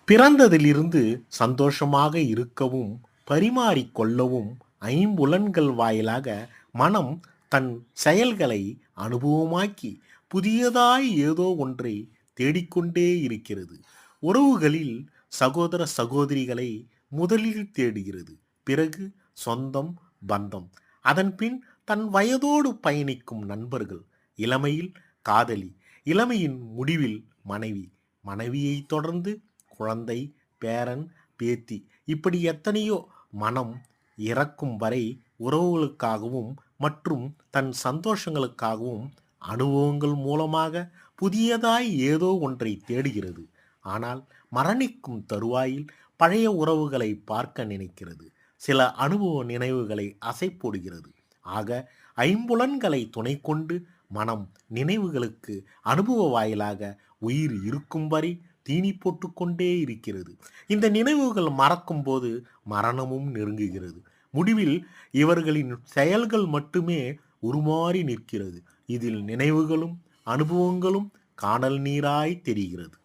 பிறந்ததிலிருந்து சந்தோஷமாக இருக்கவும், பரிமாறிக்கொள்ளவும் ஐம்புலன்கள் வாயிலாக மனம் தன் செயல்களை அனுபவமாக்கி, புதியதாய் ஏதோ ஒன்றை தேடிக்கொண்டே இருக்கிறது. உறவுகளில் சகோதர சகோதரிகளை முதலில் தேடுகிறது. பிறகு சொந்தம், பந்தம். அதன்பின் தன் வயதோடு பயணிக்கும் நண்பர்கள். இளமையில் காதலி. இளமையின் முடிவில் மனைவி. மனைவியைத் தொடர்ந்து குழந்தை, பேரன், பேத்தி. இப்படி எத்தனையோ. மனம் இறக்கும் வரை உறவுகளுக்காகவும் மற்றும் தன் சந்தோஷங்களுக்காகவும் அனுபவங்கள் மூலமாக புதியதாய் ஏதோ ஒன்றை தேடுகிறது. ஆனால் மரணிக்கும் தருவாயில் பழைய உறவுகளை பார்க்க நினைக்கிறது. சில அனுபவ நினைவுகளை அசை போடுகிறது. ஆக ஐம்புலன்களை துணை கொண்டு மனம் நினைவுகளுக்கு அனுபவ வாயிலாக உயிர் இருக்கும் வரை தீனி போட்டுக்கொண்டே இருக்கிறது. இந்த நினைவுகள் மறக்கும் போது மரணமும் நெருங்குகிறது. முடிவில் இவர்களின் செயல்கள் மட்டுமே உருமாறி நிற்கிறது. இதில் நினைவுகளும் அனுபவங்களும் காணல் நீராய் தெரிகிறது.